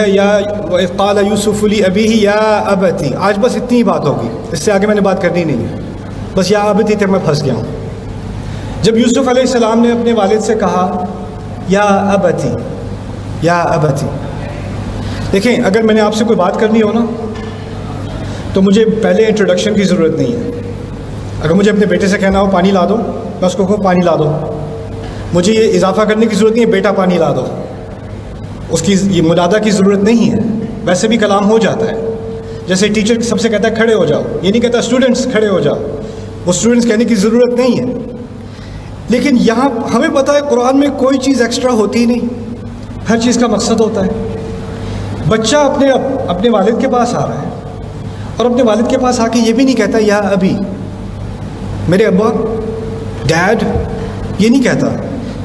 یا قال یوسف لأبیہ یا ابتی، آج بس اتنی ہی بات ہوگی، اس سے آگے میں نے بات کرنی نہیں ہے، بس یا ابتی تک میں پھنس گیا ہوں۔ جب یوسف علیہ السلام نے اپنے والد سے کہا یا ابتی یا ابتی، دیکھیں اگر میں نے آپ سے کوئی بات کرنی ہو نا تو مجھے پہلے انٹروڈکشن کی ضرورت نہیں ہے۔ اگر مجھے اپنے بیٹے سے کہنا ہو پانی لا دو، میں اس کو کہوں پانی لا دو، مجھے یہ اضافہ کرنے کی ضرورت نہیں ہے بیٹا پانی لا دو، اس کی یہ منادہ کی ضرورت نہیں ہے، ویسے بھی کلام ہو جاتا ہے۔ جیسے ٹیچر سب سے کہتا ہے کھڑے ہو جاؤ، یہ نہیں کہتا اسٹوڈنٹس کھڑے ہو جاؤ، وہ اسٹوڈنٹس کہنے کی ضرورت نہیں ہے۔ لیکن یہاں ہمیں پتہ ہے قرآن میں کوئی چیز ایکسٹرا ہوتی ہی نہیں، ہر چیز کا مقصد ہوتا ہے۔ بچہ اپنے والد کے پاس آ رہا ہے اور اپنے والد کے پاس آ کے یہ بھی نہیں کہتا یا ابھی، میرے ابا، ڈیڈ، یہ نہیں کہتا،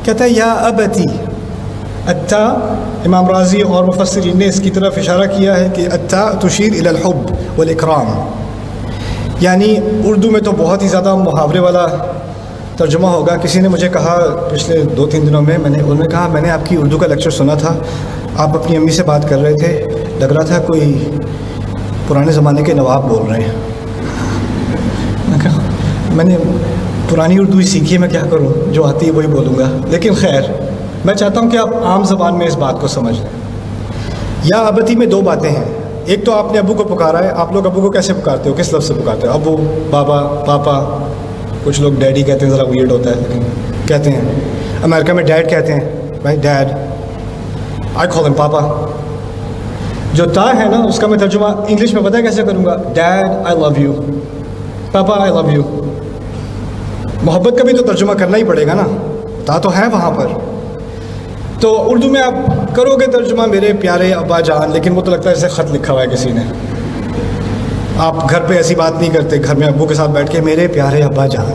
کہتا ہے یا ابتی۔ اتا، امام راضی اور مفسرین نے اس کی طرف اشارہ کیا ہے کہ اتا تشیر الی الحب والاکرام، یعنی اردو میں تو بہت ہی زیادہ محاورے والا ترجمہ ہوگا۔ کسی نے مجھے کہا پچھلے 2-3 دنوں میں انہوں نے کہا میں نے آپ کی اردو کا لیکچر سنا تھا، آپ اپنی امی سے بات کر رہے تھے، لگ رہا تھا کوئی پرانے زمانے کے نواب بول رہے ہیں۔ میں نے پرانی اردو ہی سیکھی ہے، میں کیا کروں، جو آتی ہے وہی بولوں گا، لیکن خیر میں چاہتا ہوں کہ آپ عام زبان میں اس بات کو سمجھ لیں۔ یا ابتی میں 2 باتیں ہیں، ایک تو آپ نے ابو کو پکارا ہے، آپ لوگ ابو کو کیسے پکارتے ہو، کس لفظ سے پکارتے ہو؟ ابو، بابا، پاپا، کچھ لوگ ڈیڈی کہتے ہیں، ذرا ویئرڈ ہوتا ہے لیکن کہتے ہیں۔ امریکہ میں ڈیڈ کہتے ہیں، بھائی ڈیڈ، آئی کال ہم پاپا۔ جو تا ہے نا اس کا میں ترجمہ انگلش میں پتہ ہے کیسے کروں گا، dad I love you, papa I love you. محبت کا بھی تو ترجمہ کرنا ہی پڑے گا نا، تا تو ہے وہاں پر۔ تو اردو میں آپ کرو گے ترجمہ میرے پیارے ابا جان، لیکن وہ تو لگتا ہے جیسے خط لکھا ہوا ہے کسی نے۔ آپ گھر پہ ایسی بات نہیں کرتے، گھر میں ابو کے ساتھ بیٹھ کے میرے پیارے ابا جان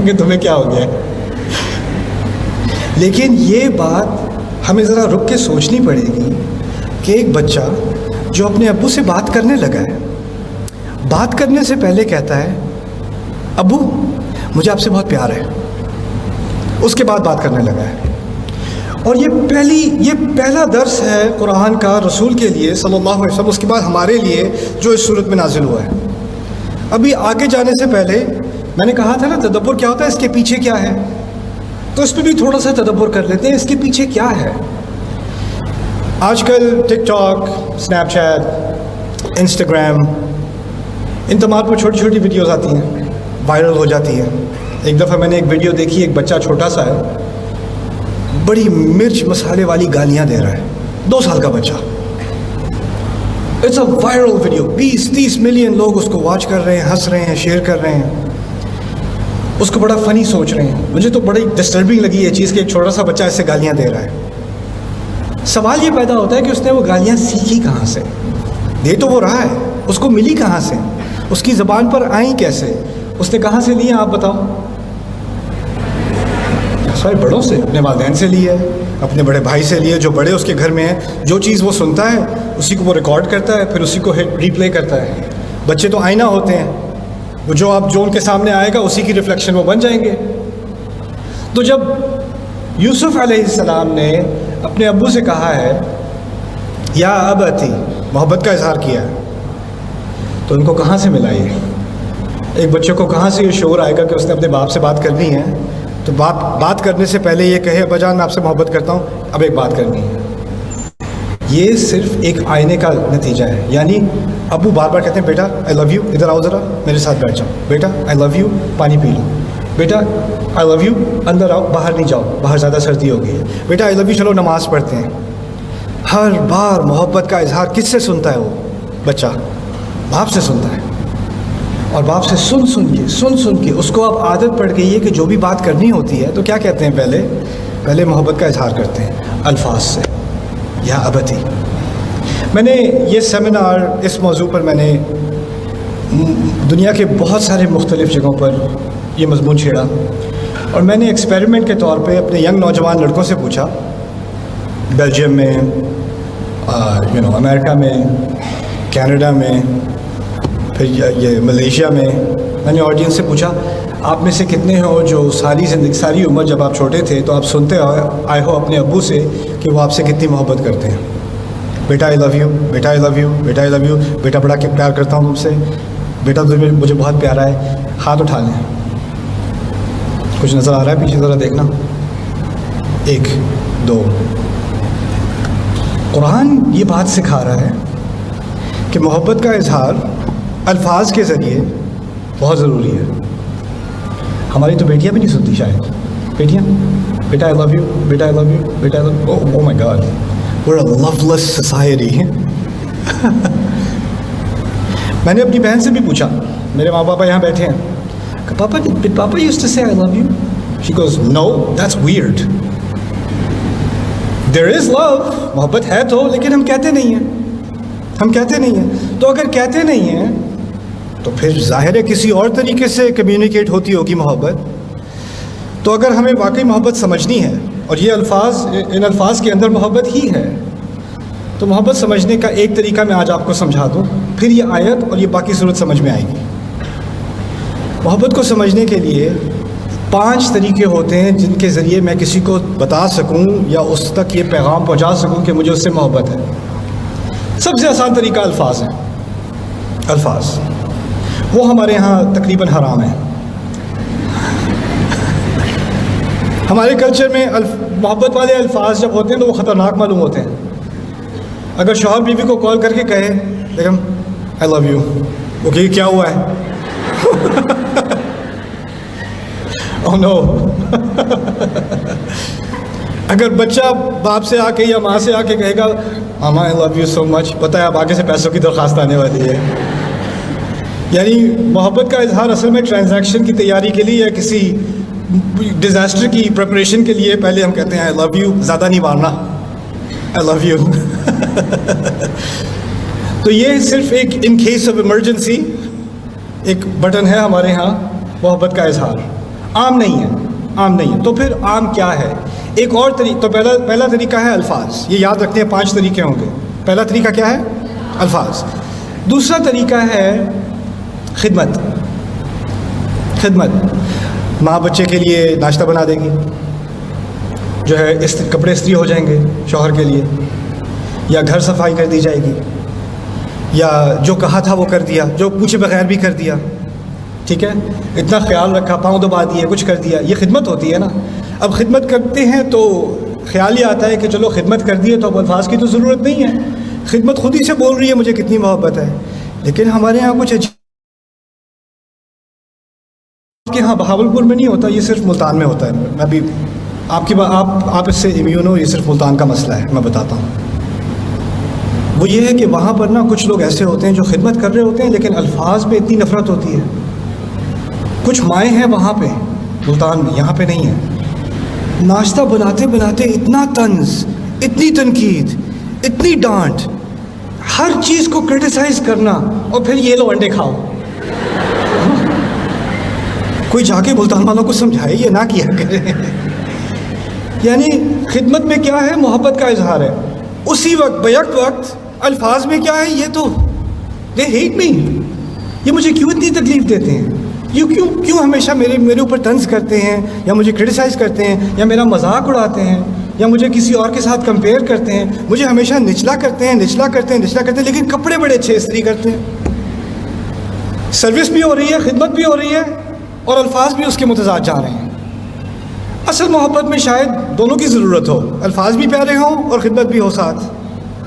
کہ تمہیں کیا ہو گیا ہے۔ لیکن یہ بات ہمیں ذرا رک کے سوچنی پڑے گی کہ ایک بچہ جو اپنے ابو سے بات کرنے لگا ہے، بات کرنے سے پہلے کہتا ہے ابو مجھے آپ سے بہت پیار ہے، اس کے بعد بات کرنے لگا ہے۔ اور یہ پہلا درس ہے قرآن کا رسول کے لیے صلی اللہ علیہ وسلم، اس کے بعد ہمارے لیے جو اس صورت میں نازل ہوا ہے۔ ابھی آگے جانے سے پہلے میں نے کہا تھا نا تدبر کیا ہوتا ہے، اس کے پیچھے کیا ہے، تو اس پہ بھی تھوڑا سا تدبر کر لیتے ہیں، اس کے پیچھے کیا ہے۔ آج کل ٹک ٹاک، اسنیپ چیٹ، انسٹاگرام، ان تمام پر چھوٹی چھوٹی ویڈیوز آتی ہیں، وائرل ہو جاتی ہیں۔ ایک دفعہ میں نے ایک ویڈیو دیکھی، ایک بچہ چھوٹا سا ہے، بڑی مرچ مسالے والی گالیاں دے رہا ہے، 2 سال کا بچہ۔ It's a viral video, 20-30 million لوگ اس کو واچ کر رہے ہیں، ہنس رہے ہیں، شیئر کر رہے ہیں، اس کو بڑا فنی سوچ رہے ہیں۔ مجھے تو بڑی ڈسٹربنگ لگی یہ چیز کہ ایک چھوٹا سا بچہ ایسے گالیاں دے رہا ہے۔ سوال یہ پیدا ہوتا ہے کہ اس نے وہ گالیاں سیکھی کہاں سے، دے تو وہ رہا ہے، اس کو ملی کہاں سے، اس کی زبان پر آئیں کیسے، اس نے کہاں سے لی ہیں، آپ بتاؤ؟ سارے بڑوں سے، اپنے والدین سے لی ہے، اپنے بڑے بھائی سے لی ہے، جو بڑے اس کے گھر میں ہیں، جو چیز وہ سنتا ہے اسی کو وہ ریکارڈ کرتا ہے، پھر اسی کو ری پلے کرتا ہے۔ بچے تو آئینہ ہوتے ہیں، وہ جو ان کے سامنے آئے گا اسی کی ریفلیکشن وہ بن جائیں گے۔ تو جب یوسف علیہ السلام نے اپنے ابو سے کہا ہے یا ابتی، محبت کا اظہار کیا ہے، تو ان کو کہاں سے ملا یہ؟ ایک بچے کو کہاں سے یہ شعور آئے گا کہ اس نے اپنے باپ سے بات کرنی ہے، تو بات کرنے سے پہلے یہ کہے ابا جان میں آپ سے محبت کرتا ہوں، اب ایک بات کرنی ہے۔ یہ صرف ایک آئینے کا نتیجہ ہے، یعنی ابو بار بار کہتے ہیں بیٹا آئی لو یو، ادھر آؤ ذرا میرے ساتھ بیٹھ جاؤ، بیٹا آئی لو یو، پانی پی لو، بیٹا آئی لو یو، اندر آؤ، باہر نہیں جاؤ، باہر زیادہ سردی ہو گئی ہے، بیٹا آئی لو یو، چلو نماز پڑھتے ہیں۔ ہر بار محبت کا اظہار کس سے سنتا ہے وہ بچہ؟ باپ سے سنتا ہے، اور باپ سے سن کے اس کو اب عادت پڑ گئی ہے کہ جو بھی بات کرنی ہوتی ہے تو کیا کہتے ہیں، پہلے محبت کا اظہار کرتے ہیں الفاظ سے، یا ابتی۔ میں نے یہ سیمینار اس موضوع پر میں نے دنیا کے بہت سارے مختلف جگہوں پر یہ مضمون چھیڑا، اور میں نے ایکسپیریمنٹ کے طور پہ اپنے ینگ نوجوان لڑکوں سے پوچھا، بیلجیم میں، امریکہ میں، کینیڈا میں، پھر یہ ملیشیا میں نے آڈینس سے پوچھا آپ میں سے کتنے ہو جو ساری عمر جب آپ چھوٹے تھے تو آپ سنتے آئے ہو اپنے ابو سے کہ وہ آپ سے کتنی محبت کرتے ہیں؟ بیٹا آئی لو یو، بیٹا آئی لو یو، بیٹا آئی لو یو، بیٹا بڑا پیار کرتا ہوں تم سے، بیٹا مجھے بہت پیارا ہے. ہاتھ اٹھا لیں. کچھ نظر آ رہا ہے پیچھے ذرا دیکھنا. 1 2. قرآن یہ بات سکھا رہا ہے کہ محبت کا اظہار الفاظ کے ذریعے بہت ضروری ہے. ہماری تو بیٹیاں بھی نہیں سنتی شاید. بیٹیاں بیٹا آئی لو یو، بیٹا آئی لو یو، بیٹا I love. Oh my god, we're a loveless society. میں نے اپنی بہن سے بھی پوچھا، میرے ماں پاپا یہاں بیٹھے ہیں، کہ پاپا used to say I love you. She goes, no, that's weird. There is love، محبت ہے تو، لیکن ہم کہتے نہیں ہیں. تو اگر کہتے نہیں ہیں تو پھر ظاہر ہے کسی اور طریقے سے کمیونیکیٹ ہوتی ہوگی محبت. تو اگر ہمیں واقعی محبت سمجھنی ہے اور یہ ان الفاظ کے اندر محبت ہی ہے، تو محبت سمجھنے کا ایک طریقہ میں آج آپ کو سمجھا دوں، پھر یہ آیت اور یہ باقی صورت سمجھ میں آئے گی. محبت کو سمجھنے کے لیے 5 طریقے ہوتے ہیں جن کے ذریعے میں کسی کو بتا سکوں یا اس تک یہ پیغام پہنچا سکوں کہ مجھے اس سے محبت ہے. سب سے آسان طریقہ الفاظ ہے. الفاظ وہ ہمارے ہاں تقریباً حرام ہیں. ہمارے کلچر میں محبت والے الفاظ جب ہوتے ہیں تو وہ خطرناک معلوم ہوتے ہیں. اگر شوہر بیوی کو کال کر کے کہے بیگم آئی لو یو، وہ کہ کیا ہوا ہے؟ Oh no. اگر بچہ باپ سے آ کے یا ماں سے آ کے کہے گا ماما آئی لو یو سو مچ، پتہ ہے اب آگے سے پیسوں کی درخواست آنے والی ہے. یعنی محبت کا اظہار اصل میں ٹرانزیکشن کی تیاری کے لیے یا کسی ڈیزاسٹر کی پریپریشن کے لیے پہلے ہم کہتے ہیں آئی لو یو، زیادہ نہیں مارنا، آئی لو یو. تو یہ صرف ایک ان کیس آف ایمرجنسی ایک بٹن ہے ہمارے ہاں. محبت کا اظہار عام نہیں ہے. تو پھر عام کیا ہے؟ ایک اور طریقہ. تو پہلا طریقہ ہے الفاظ. یہ یاد رکھتے ہیں 5 طریقے ہوں گے. پہلا طریقہ کیا ہے؟ الفاظ. دوسرا طریقہ ہے خدمت. ماں بچے کے لیے ناشتہ بنا دے گی، جو ہے کپڑے استری ہو جائیں گے شوہر کے لیے، یا گھر صفائی کر دی جائے گی، یا جو کہا تھا وہ کر دیا، جو پوچھے بغیر بھی کر دیا. ٹھیک ہے، اتنا خیال رکھا، پاؤں دبا دیے، کچھ کر دیا. یہ خدمت ہوتی ہے نا. اب خدمت کرتے ہیں تو خیال یہ آتا ہے کہ چلو خدمت کر دی ہے تو اب الفاظ کی تو ضرورت نہیں ہے، خدمت خود ہی سے بول رہی ہے مجھے کتنی محبت ہے. لیکن ہمارے یہاں کچھ کہ ہاں بہاولپور میں نہیں ہوتا، یہ صرف ملتان میں ہوتا ہے. میں بھی آپ اس سے امیون ہو، یہ صرف ملتان کا مسئلہ ہے. میں بتاتا ہوں. وہ یہ ہے کہ وہاں پر نا کچھ لوگ ایسے ہوتے ہیں جو خدمت کر رہے ہوتے ہیں لیکن الفاظ پہ اتنی نفرت ہوتی ہے. کچھ مائیں ہیں وہاں پہ ملتان میں، یہاں پہ نہیں ہے. ناشتہ بناتے اتنا طنز، اتنی تنقید، اتنی ڈانٹ، ہر چیز کو کرٹیسائز کرنا، اور پھر یہ لو انڈے کھاؤ. کوئی جا کے ملتان والوں کو سمجھائے یہ نہ کیا کرے. یعنی خدمت میں کیا ہے؟ محبت کا اظہار ہے. اسی وقت بیک وقت الفاظ میں کیا ہے؟ یہ تو دے ہیٹ می، یہ مجھے کیوں اتنی تکلیف دیتے ہیں، کیوں ہمیشہ میرے اوپر طنز کرتے ہیں، یا مجھے کرٹیسائز کرتے ہیں، یا میرا مذاق اڑاتے ہیں، یا مجھے کسی اور کے ساتھ کمپیئر کرتے ہیں، مجھے ہمیشہ نچلا کرتے ہیں، لیکن کپڑے بڑے اچھے استری کرتے ہیں. سروس بھی ہو رہی ہے، خدمت بھی ہو رہی ہے، اور الفاظ بھی اس کے متضاد جا رہے ہیں. اصل محبت میں شاید دونوں کی ضرورت ہو، الفاظ بھی پیارے ہوں اور خدمت بھی ہو ساتھ.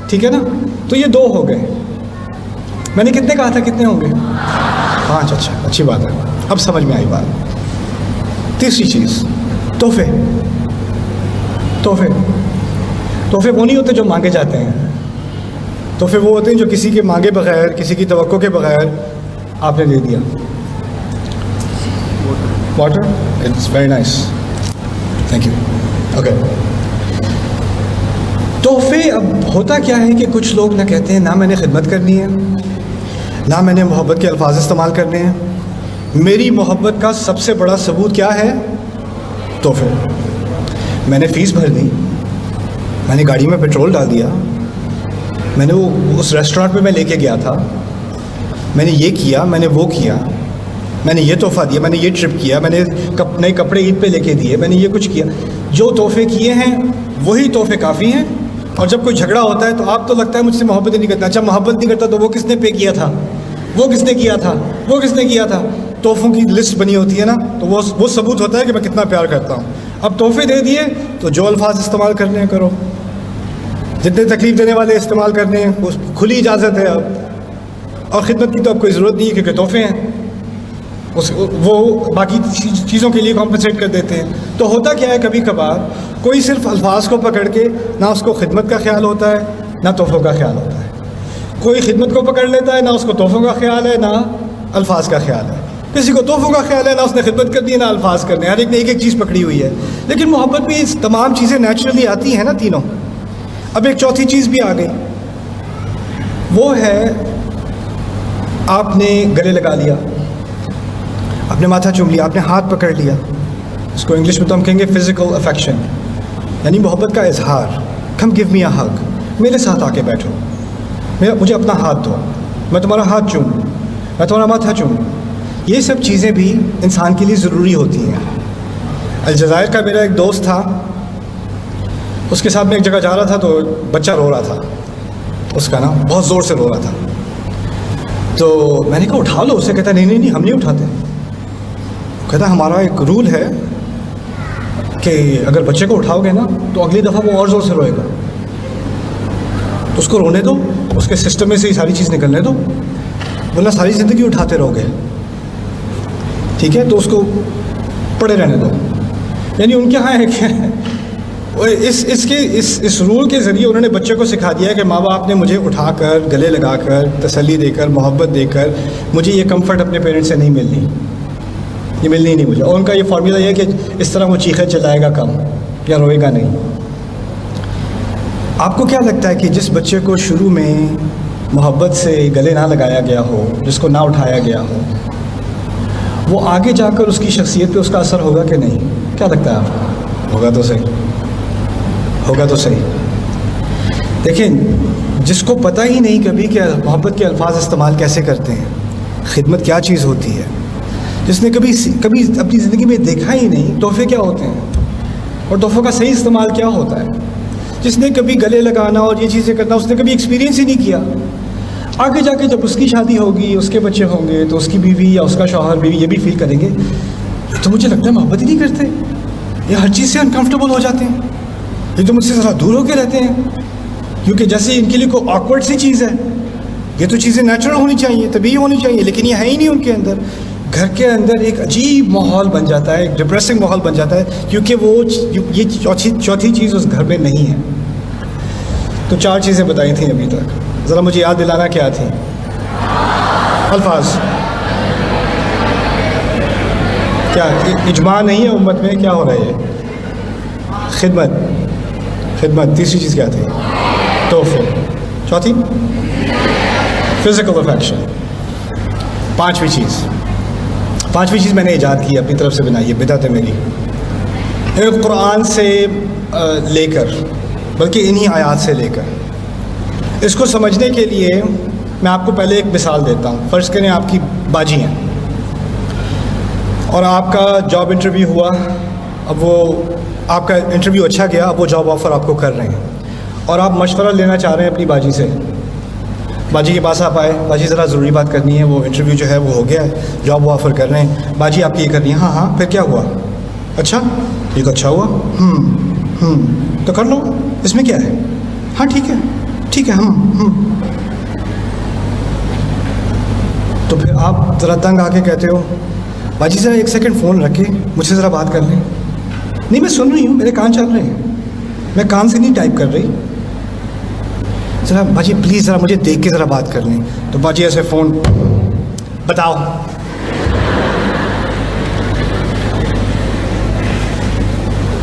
ٹھیک ہے نا؟ تو یہ 2 ہو گئے. میں نے کتنے کہا تھا؟ کتنے ہوں گے؟ 5. اچھا، اچھی بات ہے، اب سمجھ میں آئی بات. تیسری چیز تحفے. تحفے وہ نہیں ہوتے جو مانگے جاتے ہیں. تحفے وہ ہوتے ہیں جو کسی کے مانگے بغیر، کسی کی توقع کے بغیر آپ نے دے دیا. Water, it's very nice, thank you. Okay. تحفے اب ہوتا کیا ہے کہ کچھ لوگ نہ کہتے ہیں نہ میں نے خدمت کرنی ہے، نہ میں نے محبت کے الفاظ استعمال کرنے ہیں. میری محبت کا سب سے بڑا ثبوت کیا ہے؟ تحفے. میں نے فیس بھر دی، میں نے گاڑی میں پیٹرول ڈال دیا، میں نے اس ریسٹورانٹ پہ میں لے کے گیا تھا، میں نے یہ کیا، میں نے وہ کیا، میں نے یہ تحفہ دیا, میں نے یہ ٹرپ کیا, میں نے نئے کپڑے عید پہ لے کے دیے, میں نے یہ کچھ کیا. جو تحفے کیے ہیں وہی تحفے کافی ہیں. اور جب کوئی جھگڑا ہوتا ہے تو آپ تو لگتا ہے مجھ سے محبت ہی نہیں کرتا. اچھا محبت نہیں کرتا تو وہ کس نے پے کیا تھا, وہ کس نے کیا تھا, وہ کس نے کیا تھا. تحفوں کی لسٹ بنی ہوتی ہے نا, تو وہ ثبوت ہوتا ہے کہ میں کتنا پیار کرتا ہوں. اب تحفے دے دیے تو جو الفاظ استعمال کرنے ہیں کرو, جتنے تکلیف دینے والے استعمال کرنے ہیں, کھلی اجازت ہے اب. اور خدمت کی تو اب کوئی ضرورت نہیں ہے کیونکہ تحفے ہیں, وہ باقی چیزوں کے لیے کمپنسیٹ کر دیتے ہیں. تو ہوتا کیا ہے, کبھی کبھار کوئی صرف الفاظ کو پکڑ کے نہ اس کو خدمت کا خیال ہوتا ہے نہ تحفوں کا خیال ہوتا ہے. کوئی خدمت کو پکڑ لیتا ہے, نہ اس کو تحفوں کا خیال ہے نہ الفاظ کا خیال ہے. کسی کو تحفوں کا خیال ہے, نہ اس نے خدمت کرنی ہے نہ الفاظ کرنے. ہر ایک نے ایک ایک چیز پکڑی ہوئی ہے. لیکن محبت میں اس تمام چیزیں نیچرلی آتی ہیں نا تینوں. اب ایک چوتھی چیز بھی آ گئی, وہ ہے آپ نے گلے لگا لیا, آپ نے ماتھا چوم لیا, آپ نے ہاتھ پکڑ لیا. اس کو انگلش میں تو ہم کہیں گے فزیکل افیکشن, یعنی محبت کا اظہار. کم گیو می اے ہگ, میرے ساتھ آ کے بیٹھو, مجھے اپنا ہاتھ دو, میں تمہارا ہاتھ چوموں, میں تمہارا ماتھا چوموں. یہ سب چیزیں بھی انسان کے لیے ضروری ہوتی ہیں. الجزائر کا میرا ایک دوست تھا, اس کے ساتھ میں ایک جگہ جا رہا تھا تو بچہ رو رہا تھا, اس کا نا بہت زور سے رو رہا تھا. تو میں نے کہا اٹھا لو اسے. کہتا نہیں ہم نہیں اٹھاتے. کہتا ہمارا ایک رول ہے کہ اگر بچے کو اٹھاؤ گے نا تو اگلی دفعہ وہ اور زور سے روئے گا, تو اس کو رونے دو, اس کے سسٹم میں سے یہ ساری چیز نکلنے دو, ورنہ ساری زندگی اٹھاتے رہو گے. ٹھیک ہے, تو اس کو پڑے رہنے دو. یعنی ان کے یہاں ہے کہ اس رول کے ذریعے انہوں نے بچے کو سکھا دیا کہ ماں باپ نے مجھے اٹھا کر, گلے لگا کر, تسلی دے کر, محبت دے کر, مجھے یہ کمفرٹ اپنے پیرنٹس سے نہیں ملنی, یہ ملنی ہی نہیں مجھے. اور ان کا یہ فارمولا یہ ہے کہ اس طرح وہ چیخے چلائے گا کم یا روئے گا نہیں. آپ کو کیا لگتا ہے کہ جس بچے کو شروع میں محبت سے گلے نہ لگایا گیا ہو, جس کو نہ اٹھایا گیا ہو, وہ آگے جا کر اس کی شخصیت پہ اس کا اثر ہوگا کہ نہیں؟ کیا لگتا ہے آپ کو؟ ہوگا تو صحیح, ہوگا تو صحیح. دیکھیں, جس کو پتہ ہی نہیں کبھی کہ محبت کے الفاظ استعمال کیسے کرتے ہیں, خدمت کیا چیز ہوتی ہے, جس نے کبھی اپنی زندگی میں دیکھا ہی نہیں تحفے کیا ہوتے ہیں اور تحفوں کا صحیح استعمال کیا ہوتا ہے, جس نے کبھی گلے لگانا اور یہ چیزیں کرنا اس نے کبھی ایکسپیرینس ہی نہیں کیا, آگے جا کے جب اس کی شادی ہوگی, اس کے بچے ہوں گے, تو اس کی بیوی یا اس کا شوہر بیوی یہ بھی فیل کریں گے یہ تو مجھے لگتا ہے محبت ہی نہیں کرتے, یہ ہر چیز سے انکمفرٹیبل ہو جاتے ہیں, یہ تو مجھ سے ذرا دور ہو کے رہتے ہیں, کیونکہ جیسے ان کے لیے کوئی آکورڈ سی چیز ہے. یہ تو چیزیں نیچرل ہونی چاہیے, طبیعی ہونی چاہیے, لیکن یہ ہے ہی نہیں ان کے اندر. گھر کے اندر ایک عجیب ماحول بن جاتا ہے, ایک ڈپریسنگ ماحول بن جاتا ہے, کیونکہ وہ یہ چوتھی چیز اس گھر میں نہیں ہے. تو 4 چیزیں بتائی تھیں ابھی تک, ذرا مجھے یاد دلانا کیا تھی؟ الفاظ. کیا اجماع نہیں ہے امت میں؟ کیا ہو رہا ہے یہ؟ خدمت. تیسری چیز کیا تھی؟ تحفے. چوتھی فزیکل افیکشن. پانچویں چیز میں نے ایجاد کی, اپنی طرف سے بنائی ہے, بدعت ہے میری. ایک قرآن سے لے کر, بلکہ انہی آیات سے لے کر, اس کو سمجھنے کے لیے میں آپ کو پہلے ایک مثال دیتا ہوں. فرض کریں آپ کی باجی ہیں اور آپ کا جاب انٹرویو ہوا, اب وہ آپ کا انٹرویو اچھا گیا, اب وہ جاب آفر آپ کو کر رہے ہیں اور آپ مشورہ لینا چاہ رہے ہیں اپنی باجی سے. باجی کے پاس آپ آئے, باجی ذرا ضروری بات کرنی ہے, وہ انٹرویو جو ہے وہ ہو گیا ہے, جاب وہ آفر کر رہے ہیں. باجی آپ کی یہ کرنی ہے, ہاں پھر کیا ہوا؟ اچھا, یہ تو اچھا ہوا, تو کر لو, اس میں کیا ہے؟ ہاں ٹھیک ہے تو پھر آپ ذرا تنگ آ کے کہتے ہو, باجی ذرا 1 سیکنڈ فون رکھ کے مجھ سے ذرا بات کر لیں. نہیں, میں سن رہی ہوں, میرے کان چل رہے ہیں, میں کان سے نہیں ٹائپ کر رہی, ذرا باجی پلیز ذرا مجھے دیکھ کے ذرا بات کر لیں. تو باجی ایسے فون, بتاؤ.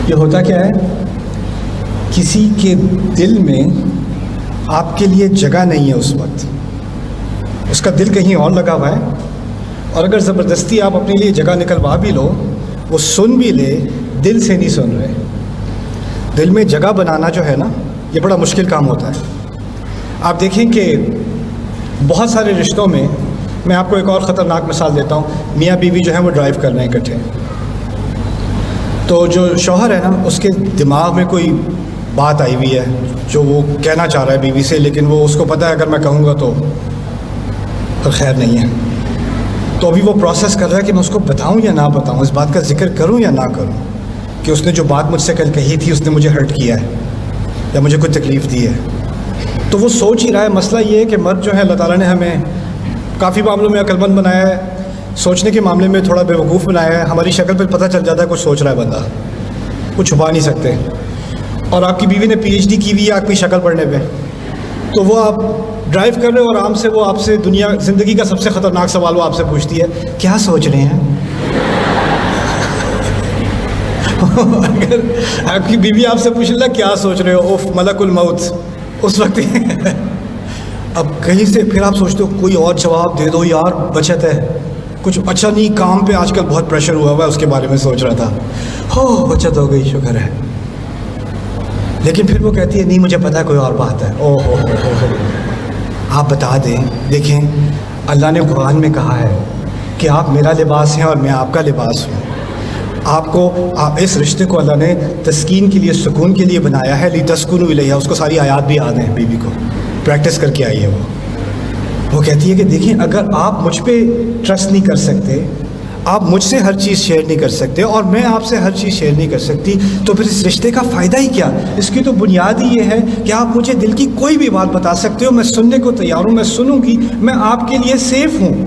یہ ہوتا کیا ہے, کسی کے دل میں آپ کے لیے جگہ نہیں ہے اس وقت, اس کا دل کہیں اور لگا ہوا ہے, اور اگر زبردستی آپ اپنے لیے جگہ نکلوا بھی لو, وہ سن بھی لے, دل سے نہیں سن رہے. دل میں جگہ بنانا جو ہے نا, یہ بڑا مشکل کام ہوتا ہے. آپ دیکھیں کہ بہت سارے رشتوں میں میں آپ کو ایک اور خطرناک مثال دیتا ہوں. میاں بیوی جو ہیں وہ ڈرائیو کر رہے ہیں اکٹھے. تو جو شوہر ہے نا اس کے دماغ میں کوئی بات آئی ہوئی ہے جو وہ کہنا چاہ رہا ہے بیوی سے, لیکن وہ اس کو پتہ ہے اگر میں کہوں گا تو خیر نہیں ہے. تو ابھی وہ پروسیس کر رہا ہے کہ میں اس کو بتاؤں یا نہ بتاؤں, اس بات کا ذکر کروں یا نہ کروں, کہ اس نے جو بات مجھ سے کل کہی تھی اس نے مجھے ہرٹ کیا ہے یا مجھے کوئی تکلیف دی ہے. تو وہ سوچ ہی رہا ہے. مسئلہ یہ ہے کہ مرد جو ہے اللہ تعالیٰ نے ہمیں کافی معاملوں میں عقل مند بنایا ہے, سوچنے کے معاملے میں تھوڑا بیوقوف بنایا ہے. ہماری شکل پہ پتہ چل جاتا ہے کچھ سوچ رہا ہے بندہ, کچھ چھپا نہیں سکتے. اور آپ کی بیوی نے پی ایچ ڈی کی ہوئی ہے آپ کی شکل پڑھنے پہ, تو وہ آپ ڈرائیو کر رہے ہو اور آرام سے وہ آپ سے دنیا زندگی کا سب سے خطرناک سوال وہ آپ سے پوچھتی ہے, کیا سوچ رہے ہیں؟ اگر آپ کی بیوی آپ سے پوچھ لے کیا سوچ رہے ہو, اوف ملک الموت, اس وقت اب کہیں سے پھر آپ سوچتے ہو کوئی اور جواب دے دو یار, بچت ہے, کچھ اچھا نہیں کام پہ آج کل بہت پریشر ہوا ہوا ہے اس کے بارے میں سوچ رہا تھا, ہو بچت ہو گئی شکر ہے. لیکن پھر وہ کہتی ہے نہیں مجھے پتا ہے کوئی اور بات ہے. او ہو آپ بتا دیں. دیکھیں اللہ نے قرآن میں کہا ہے کہ آپ میرا لباس ہیں اور میں آپ کا لباس ہوں. آپ اس رشتے کو اللہ نے تسکین کے لیے, سکون کے لیے بنایا ہے. لِتَسْكُنُوا إِلَيْهَا, اس کو ساری آیات بھی یاد ہیں بیوی کو, پریکٹس کر کے آئی ہے وہ کہتی ہے کہ دیکھیں اگر آپ مجھ پہ ٹرسٹ نہیں کر سکتے, آپ مجھ سے ہر چیز شیئر نہیں کر سکتے اور میں آپ سے ہر چیز شیئر نہیں کر سکتی, تو پھر اس رشتے کا فائدہ ہی کیا؟ اس کی تو بنیاد ہی یہ ہے کہ آپ مجھے دل کی کوئی بھی بات بتا سکتے ہو, میں سننے کو تیار ہوں, میں سنوں گی, میں آپ کے لیے سیف ہوں.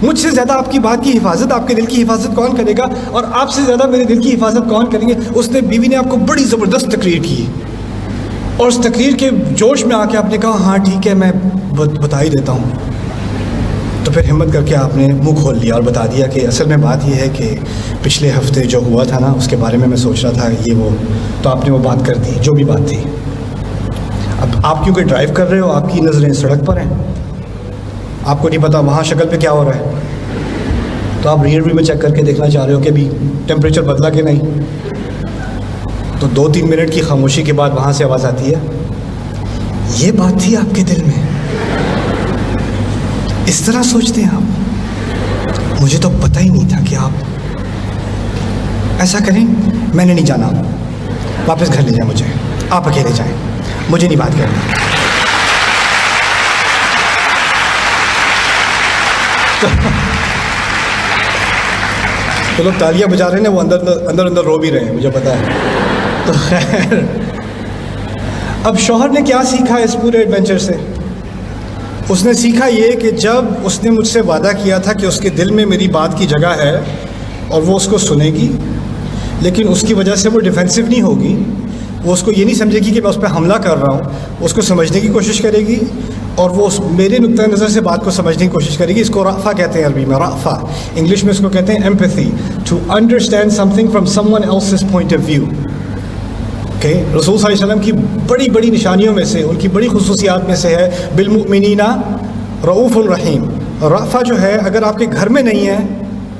مجھ سے زیادہ آپ کی بات کی حفاظت, آپ کے دل کی حفاظت کون کرے گا, اور آپ سے زیادہ میرے دل کی حفاظت کون کریں گے؟ اس نے بیوی نے آپ کو بڑی زبردست تقریر کی, اور اس تقریر کے جوش میں آ کے آپ نے کہا ہاں ٹھیک ہے میں بتا ہی دیتا ہوں. تو پھر ہمت کر کے آپ نے منہ کھول لیا اور بتا دیا کہ اصل میں بات یہ ہے کہ پچھلے ہفتے جو ہوا تھا نا اس کے بارے میں سوچ رہا تھا یہ وہ. تو آپ نے وہ بات کر دی جو بھی بات تھی. اب آپ کیونکہ ڈرائیو کر رہے ہو, آپ کی نظریں سڑک پر ہیں, آپ کو نہیں پتا وہاں شکل پہ کیا ہو رہا ہے, تو آپ ریئر ویو میں چیک کر کے دیکھنا چاہ رہے ہو کہ ابھی ٹیمپریچر بدلا کہ نہیں. تو 2-3 منٹ کی خاموشی کے بعد وہاں سے آواز آتی ہے, یہ بات تھی آپ کے دل میں, اس طرح سوچتے ہیں آپ, مجھے تو پتہ ہی نہیں تھا کہ آپ ایسا کریں. میں نے نہیں جانا, واپس گھر لے جائیں مجھے, آپ اکیلے جائیں, مجھے نہیں بات کرنی. تو لوگ تالیاں بجا رہے ہیں, وہ اندر رو بھی رہے ہیں, مجھے پتا ہے. تو خیر, اب شوہر نے کیا سیکھا اس پورے ایڈونچر سے؟ اس نے سیکھا یہ کہ جب اس نے مجھ سے وعدہ کیا تھا کہ اس کے دل میں میری بات کی جگہ ہے اور وہ اس کو سنے گی, لیکن اس کی وجہ سے وہ ڈیفینسو نہیں ہوگی, وہ اس کو یہ نہیں سمجھے گی کہ میں اس پہ حملہ کر رہا ہوں, اس کو سمجھنے کی کوشش کرے گی اور وہ میرے نقطۂ نظر سے بات کو سمجھنے کی کوشش کرے گی. اس کو رأفہ کہتے ہیں عربی میں, رأفہ, انگلش میں اس کو کہتے ہیں empathy, to understand something from someone else's point of view. رسول صلی اللہ علیہ وسلم کی بڑی بڑی نشانیوں میں سے, ان کی بڑی خصوصیات میں سے ہے بالمؤمنین رؤوف الرحیم. رأفہ جو ہے اگر آپ کے گھر میں نہیں ہے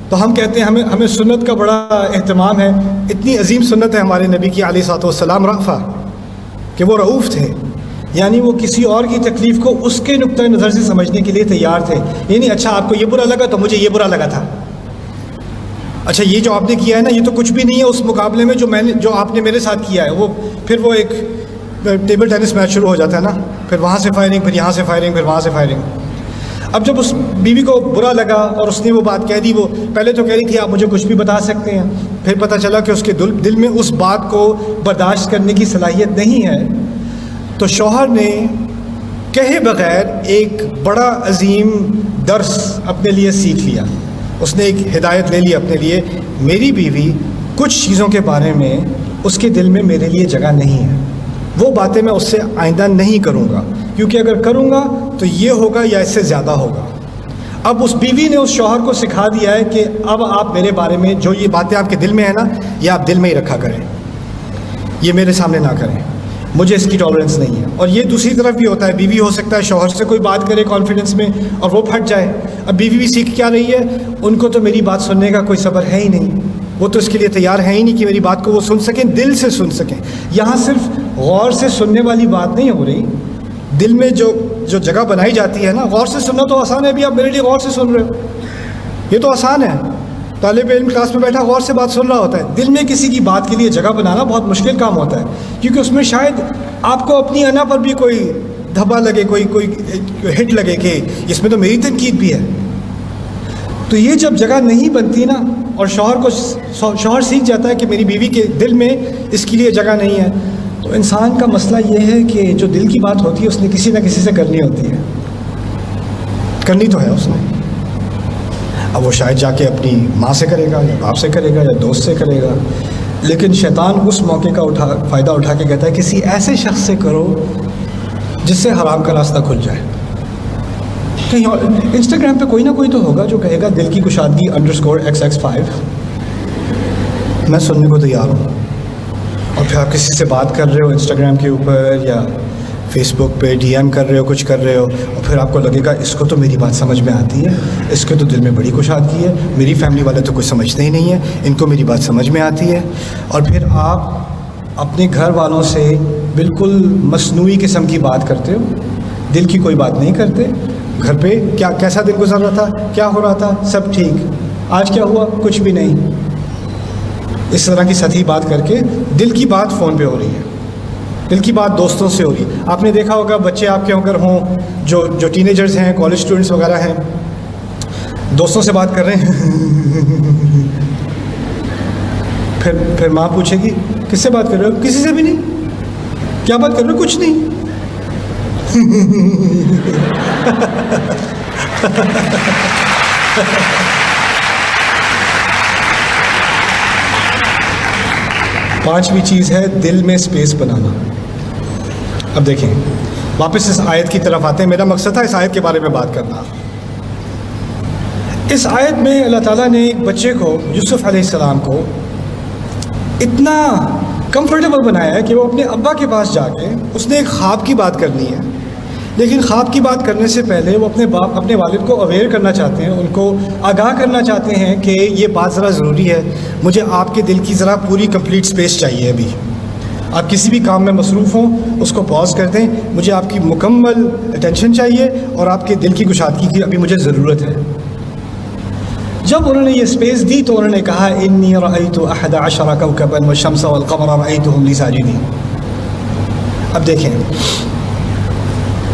تو ہم کہتے ہیں ہمیں سنت کا بڑا اہتمام ہے, اتنی عظیم سنت ہے ہمارے نبی کی علیہ الصلوۃ والسلام رأفہ, کہ وہ رؤوف تھے, یعنی وہ کسی اور کی تکلیف کو اس کے نقطۂ نظر سے سمجھنے کے لیے تیار تھے. یعنی اچھا آپ کو یہ برا لگا تو مجھے یہ برا لگا تھا, اچھا یہ جو آپ نے کیا ہے نا یہ تو کچھ بھی نہیں ہے اس مقابلے میں جو آپ نے میرے ساتھ کیا ہے. پھر وہ ایک ٹیبل ٹینس میچ شروع ہو جاتا ہے نا, پھر وہاں سے فائرنگ, پھر یہاں سے فائرنگ, پھر وہاں سے فائرنگ. اب جب اس بیوی کو برا لگا اور اس نے وہ بات کہہ دی, وہ پہلے تو کہہ رہی تھی آپ مجھے کچھ بھی بتا سکتے ہیں, پھر پتہ چلا کہ اس کے دل میں اس بات کو برداشت کرنے کی صلاحیت نہیں ہے. تو شوہر نے کہے بغیر ایک بڑا عظیم درس اپنے لیے سیکھ لیا, اس نے ایک ہدایت لے لی اپنے لیے. میری بیوی کچھ چیزوں کے بارے میں اس کے دل میں میرے لیے جگہ نہیں ہے, وہ باتیں میں اس سے آئندہ نہیں کروں گا, کیونکہ اگر کروں گا تو یہ ہوگا یا اس سے زیادہ ہوگا. اب اس بیوی نے اس شوہر کو سکھا دیا ہے کہ اب آپ میرے بارے میں جو یہ باتیں آپ کے دل میں ہیں نا, یہ آپ دل میں ہی رکھا کریں, یہ میرے سامنے نہ کریں, مجھے اس کی ٹالرنس نہیں ہے. اور یہ دوسری طرف بھی ہوتا ہے, بیوی ہو سکتا ہے شوہر سے کوئی بات کرے کانفیڈنس میں اور وہ پھٹ جائے. اب بیوی بھی سیکھ کیا رہی ہے, ان کو تو میری بات سننے کا کوئی صبر ہے ہی نہیں, وہ تو اس کے لیے تیار ہے ہی نہیں کہ میری بات کو وہ سن سکیں, دل سے سن سکیں. یہاں صرف غور سے سننے والی بات نہیں ہو رہی, دل میں جو جگہ بنائی جاتی ہے نا، غور سے سننا تو آسان ہے، ابھی آپ میرے لیے غور سے سن رہے ہو، یہ تو آسان ہے. طالب علم کلاس میں بیٹھا غور سے بات سن رہا ہوتا ہے. دل میں کسی کی بات کے لیے جگہ بنانا بہت مشکل کام ہوتا ہے، کیونکہ اس میں شاید آپ کو اپنی انا پر بھی کوئی دھبا لگے، کوئی ہٹ لگے کہ اس میں تو میری تنقید بھی ہے. تو یہ جب جگہ نہیں بنتی نا، اور شوہر سیکھ جاتا ہے کہ میری بیوی کے دل میں اس کے لیے جگہ نہیں ہے، تو انسان کا مسئلہ یہ ہے کہ جو دل کی بات ہوتی ہے اس نے کسی نہ کسی سے کرنی ہوتی ہے، کرنی تو ہے اس نے. اب وہ شاید جا کے اپنی ماں سے کرے گا، یا باپ سے کرے گا، یا دوست سے کرے گا، لیکن شیطان اس موقع کا فائدہ اٹھا کے کہتا ہے کسی ایسے شخص سے کرو جس سے حرام کا راستہ کھل جائے. کہیں اور انسٹاگرام پہ کوئی نہ کوئی تو ہوگا جو کہے گا دل کی کشادگی _XX5، میں سننے کو تیار ہوں. اور پھر آپ کسی سے بات کر رہے ہو انسٹاگرام کے اوپر یا فیس بک پہ DM کر رہے ہو، کچھ کر رہے ہو، اور پھر آپ کو لگے گا اس کو تو میری بات سمجھ میں آتی ہے، اس کے تو دل میں بڑی کشادگی ہے، میری فیملی والے تو کچھ سمجھتے ہی نہیں ہیں، ان کو میری بات سمجھ میں آتی ہے. اور پھر آپ اپنے گھر والوں سے بالکل مصنوعی قسم کی بات کرتے ہو، دل کی کوئی بات نہیں کرتے. گھر پہ کیسا دن گزر رہا تھا، کیا ہو رہا تھا، سب ٹھیک، آج کیا ہوا، کچھ بھی نہیں. اس طرح کی سطحی بات کر کے دل کی بات فون پہ ہو رہی ہے، دل کی بات دوستوں سے ہو رہی ہے. آپ نے دیکھا ہوگا بچے آپ کے اگر ہوں جو ٹینیجرز ہیں، کالج اسٹوڈنٹس وغیرہ ہیں، دوستوں سے بات کر رہے ہیں، پھر ماں پوچھے گی کس سے بات کر رہے ہو، کسی سے بھی نہیں، کیا بات کر رہے ہو، کچھ نہیں. پانچویں چیز ہے دل میں اسپیس بنانا. اب دیکھیں واپس اس آیت کی طرف آتے ہیں. میرا مقصد تھا اس آیت کے بارے میں بات کرنا. اس آیت میں اللہ تعالیٰ نے ایک بچے کو، یوسف علیہ السلام کو، اتنا کمفرٹیبل بنایا ہے کہ وہ اپنے ابا کے پاس جا کے اس نے ایک خواب کی بات کرنی ہے. لیکن خواب کی بات کرنے سے پہلے وہ اپنے والد کو اویئر کرنا چاہتے ہیں، ان کو آگاہ کرنا چاہتے ہیں کہ یہ بات ذرا ضروری ہے، مجھے آپ کے دل کی ذرا پوری کمپلیٹ سپیس چاہیے. ابھی آپ کسی بھی کام میں مصروف ہوں اس کو پاز کر دیں، مجھے آپ کی مکمل اٹینشن چاہیے اور آپ کے دل کی کشادگی کی ابھی مجھے ضرورت ہے. جب انہوں نے یہ سپیس دی تو انہوں نے کہا انی رأیت 11 کوكبا والشمس والقمر رأیتهم لی ساجدین. اب دیکھیں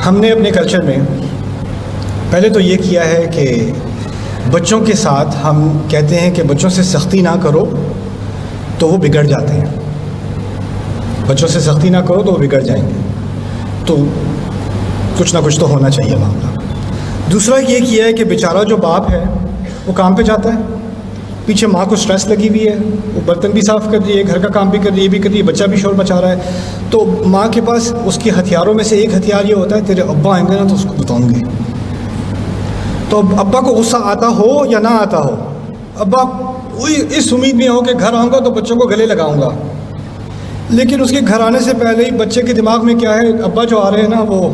ہم نے اپنے کلچر میں پہلے تو یہ کیا ہے کہ بچوں کے ساتھ ہم کہتے ہیں کہ بچوں سے سختی نہ کرو تو وہ بگڑ جاتے ہیں، بچوں سے سختی نہ کرو تو وہ بگڑ جائیں گے. تو کچھ نہ کچھ تو ہونا چاہیے معاملہ. دوسرا یہ کیا ہے کہ بیچارہ جو باپ ہے وہ کام پہ جاتا ہے، پیچھے ماں کو سٹریس لگی ہوئی ہے، وہ برتن بھی صاف کر رہی ہے، گھر کا کام بھی کر رہی ہے، یہ بھی کر رہی ہے، بچہ بھی شور مچا رہا ہے. تو ماں کے پاس اس کے ہتھیاروں میں سے ایک ہتھیار یہ ہوتا ہے تیرے ابا آئیں گے نا تو اس کو بتاؤں گی. تو ابا کو غصہ آتا ہو یا نہ آتا ہو، ابا اس امید میں ہو کہ گھر آؤں گا تو بچوں کو گلے لگاؤں گا، لیکن اس کے گھر آنے سے پہلے ہی بچے کے دماغ میں کیا ہے، ابا جو آ رہے ہیں نا وہ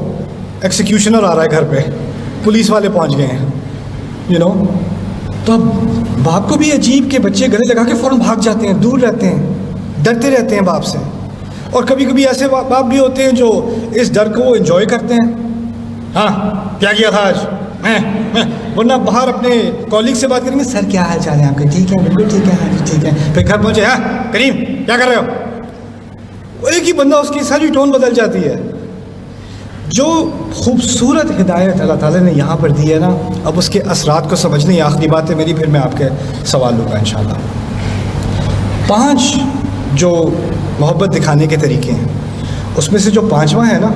ایکسیکیوشنر آ رہا ہے گھر پہ، پولیس والے پہنچ گئے ہیں، تو اب باپ کو بھی عجیب کہ بچے گلے لگا کے فوراً بھاگ جاتے ہیں، دور رہتے ہیں، ڈرتے رہتے ہیں باپ سے. اور کبھی کبھی ایسے باپ بھی ہوتے ہیں جو اس ڈر کو انجوائے کرتے ہیں. ہاں کیا کیا تھا آج، ورنہ باہر اپنے کالگ سے بات کریں گے، سر کیا حال چال ہے آپ کے، ٹھیک ہے، بالکل ٹھیک ہے، ہاں جی ٹھیک ہے. پھر گھر پہنچے، ہاں کریم کیا کر رہے ہو، ایک ہی بندہ اس کی ساری ٹون بدل جاتی ہے. جو خوبصورت ہدایت اللہ تعالیٰ نے یہاں پر دی ہے نا، اب اس کے اثرات کو سمجھنے. آخری بات ہے میری، پھر میں آپ کے سوال لوں گا انشاءاللہ. 5 جو محبت دکھانے کے طریقے ہیں، اس میں سے جو 5واں ہے نا،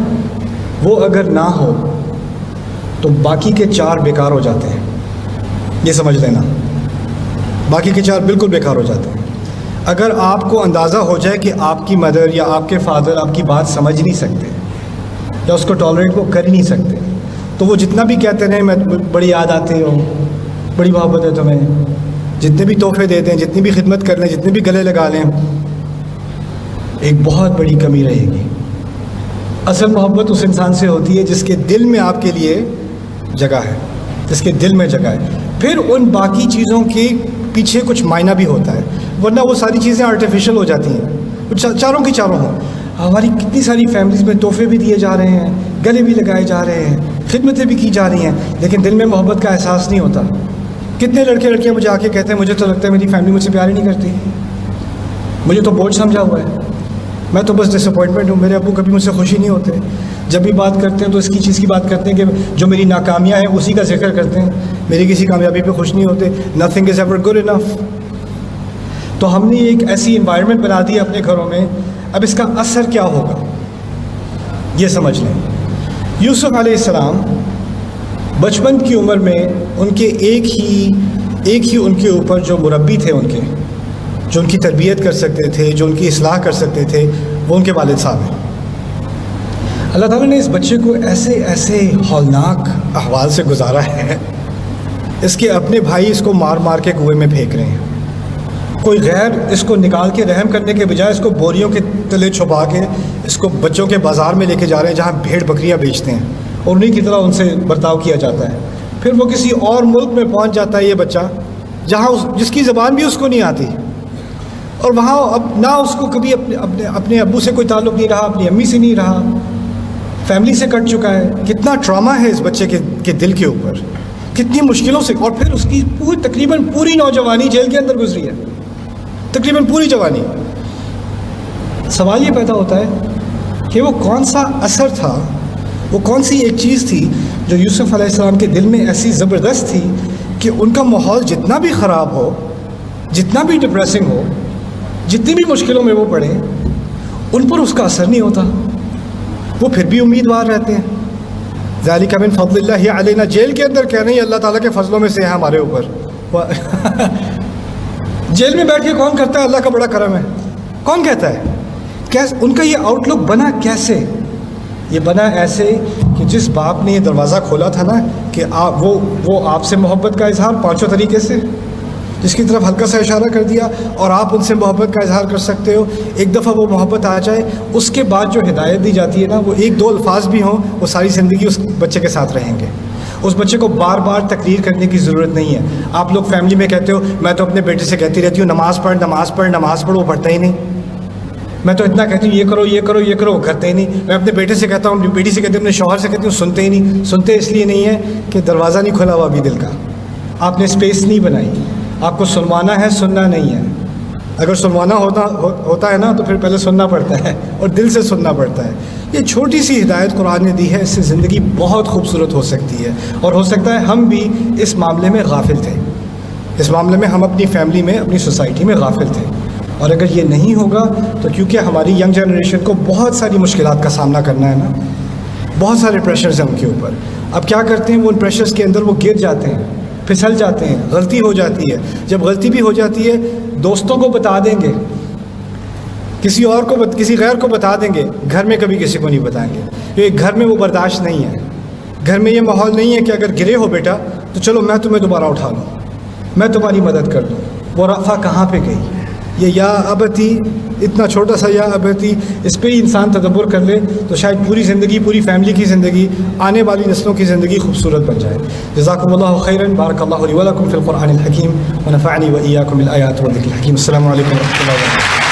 وہ اگر نہ ہو تو باقی کے 4 بیکار ہو جاتے ہیں. یہ سمجھ لینا، باقی کے 4 بالکل بیکار ہو جاتے ہیں. اگر آپ کو اندازہ ہو جائے کہ آپ کی مدر یا آپ کے فادر آپ کی بات سمجھ نہیں سکتے یا اس کو ٹالریٹ وہ کر ہی نہیں سکتے، تو وہ جتنا بھی کہتے رہیں میں بڑی یاد آتی ہوں، بڑی محبت ہے تمہیں، جتنے بھی تحفے دے دیں، جتنی بھی خدمت کر لیں، جتنے بھی گلے لگا لیں، ایک بہت بڑی کمی رہے گی. اصل محبت اس انسان سے ہوتی ہے جس کے دل میں آپ کے لیے جگہ ہے، جس کے دل میں جگہ ہے. پھر ان باقی چیزوں کے پیچھے کچھ معنی بھی ہوتا ہے، ورنہ وہ ساری چیزیں آرٹیفیشل ہو جاتی ہیں، چاروں کی چاروں ہوں. ہماری کتنی ساری فیملیز میں تحفے بھی دیے جا رہے ہیں, گلے بھی لگائے جا رہے ہیں, خدمتیں بھی کی جا رہی ہیں, لیکن دل میں محبت کا احساس نہیں ہوتا. کتنے لڑکے لڑکیاں مجھے آ کے کہتے ہیں مجھے تو لگتا ہے میری فیملی مجھ سے پیار ہی نہیں کرتی, مجھے تو بوجھ سمجھا ہوا ہے, میں تو بس ڈس اپوائنٹمنٹ ہوں, میرے ابو کبھی مجھ سے خوشی نہیں ہوتے. جب بھی بات کرتے ہیں تو اس کی چیز کی بات کرتے ہیں کہ جو میری ناکامیاں ہیں اسی کا ذکر کرتے ہیں, میری کسی کامیابی پہ خوش نہیں ہوتے. Nothing is ever good enough. تو ہم نے ایک ایسی انوائرمنٹ بنا دی ہے اپنے گھروں میں. اب اس کا اثر کیا ہوگا یہ سمجھ لیں. یوسف علیہ السلام بچپن کی عمر میں ان کے ایک ہی ان کے اوپر جو مربی تھے, ان کے جو ان کی تربیت کر سکتے تھے, جو ان کی اصلاح کر سکتے تھے, وہ ان کے والد صاحب ہیں. اللہ تعالیٰ نے اس بچے کو ایسے ہولناک احوال سے گزارا ہے. اس کے اپنے بھائی اس کو مار مار کے کنویں میں پھینک رہے ہیں. کوئی غیر اس کو نکال کے رحم کرنے کے بجائے اس کو بوریوں کے تلے چھپا کے اس کو بچوں کے بازار میں لے کے جا رہے ہیں جہاں بھیڑ بکریاں بیچتے ہیں, اور انہیں کی طرح ان سے برتاؤ کیا جاتا ہے. پھر وہ کسی اور ملک میں پہنچ جاتا ہے یہ بچہ, جہاں جس کی زبان بھی اس کو نہیں آتی, اور وہاں اب نہ اس کو کبھی اپنے ابو سے کوئی تعلق نہیں رہا, اپنی امی سے نہیں رہا, فیملی سے کٹ چکا ہے. کتنا ٹراما ہے اس بچے کے دل کے اوپر, کتنی مشکلوں سے. اور پھر اس کی تقریباً پوری نوجوانی جیل کے اندر گزری ہے, تقریباً پوری جوانی. سوال یہ پیدا ہوتا ہے کہ وہ کون سا اثر تھا, وہ کون سی ایک چیز تھی جو یوسف علیہ السلام کے دل میں ایسی زبردست تھی کہ ان کا ماحول جتنا بھی خراب ہو, جتنا بھی ڈپریسنگ ہو, جتنی بھی مشکلوں میں وہ پڑے, ان پر اس کا اثر نہیں ہوتا, وہ پھر بھی امیدوار رہتے ہیں. ذالک من فضل اللہ علینا, جیل کے اندر کہہ رہے ہیں اللہ تعالیٰ کے فضلوں میں سے ہے ہمارے اوپر. جیل میں بیٹھ کے کون کرتا ہے اللہ کا بڑا کرم ہے, کون کہتا ہے؟ کیسے ان کا یہ آؤٹ لک بنا؟ کیسے یہ بنا؟ ایسے کہ جس باپ نے یہ دروازہ کھولا تھا نا کہ وہ آپ سے محبت کا اظہار 5 طریقے سے, جس کی طرف ہلکا سا اشارہ کر دیا, اور آپ ان سے محبت کا اظہار کر سکتے ہو. ایک دفعہ وہ محبت آ جائے, اس کے بعد جو ہدایت دی جاتی ہے نا, وہ 1-2 الفاظ بھی ہوں, وہ ساری زندگی اس بچے کے ساتھ رہیں گے. اس بچے کو بار بار تقریر کرنے کی ضرورت نہیں ہے. آپ لوگ فیملی میں کہتے ہو, میں تو اپنے بیٹے سے کہتی رہتی ہوں نماز پڑھ نماز پڑھ نماز پڑھ, وہ پڑھتا ہی نہیں. میں تو اتنا کہتی ہوں یہ کرو یہ کرو یہ کرو, وہ کرتے ہی نہیں. میں اپنے بیٹے سے کہتا ہوں, اپنی بیٹی سے کہتی ہوں, اپنے شوہر سے کہتی ہوں, سنتے ہی نہیں. سنتے اس لیے نہیں ہے کہ دروازہ نہیں کھلا ہوا ابھی دل کا, آپ نے اسپیس نہیں بنائی. آپ کو سنوانا ہے, سننا نہیں ہے. اگر سنوانا ہوتا ہے نا تو پھر پہلے سننا پڑتا ہے, اور دل سے سننا پڑتا ہے. یہ چھوٹی سی ہدایت قرآن نے دی ہے, اس سے زندگی بہت خوبصورت ہو سکتی ہے. اور ہو سکتا ہے ہم بھی اس معاملے میں غافل تھے, اس معاملے میں ہم اپنی فیملی میں, اپنی سوسائٹی میں غافل تھے. اور اگر یہ نہیں ہوگا تو کیونکہ ہماری ینگ جنریشن کو بہت ساری مشکلات کا سامنا کرنا ہے نا, بہت سارے پریشرز ہیں ان کے اوپر. اب کیا کرتے ہیں, وہ ان پریشرز کے اندر وہ گر جاتے ہیں, پھسل جاتے ہیں, غلطی ہو جاتی ہے. جب غلطی بھی ہو جاتی ہے دوستوں کو بتا دیں گے, کسی اور کو کسی غیر کو بتا دیں گے, گھر میں کبھی کسی کو نہیں بتائیں گے. کیونکہ گھر میں وہ برداشت نہیں ہے, گھر میں یہ ماحول نہیں ہے کہ اگر گرے ہو بیٹا تو چلو میں تمہیں دوبارہ اٹھا لوں, میں تمہاری مدد کر دوں. وہ رفع کہاں پہ گئی؟ یہ یا ابتی, اتنا چھوٹا سا یا ابتی, اس پہ ہی انسان تدبر کر لے تو شاید پوری زندگی, پوری فیملی کی زندگی, آنے والی نسلوں کی زندگی خوبصورت بن جائے. جزاکم اللہ خیرا, بارک اللہ لی ولکم فی القرآن الحکیم, ونفعنی و ایاکم بالآیات والذکر الحکیم. السلام علیکم و رحمۃ اللہ وبرکاتہ.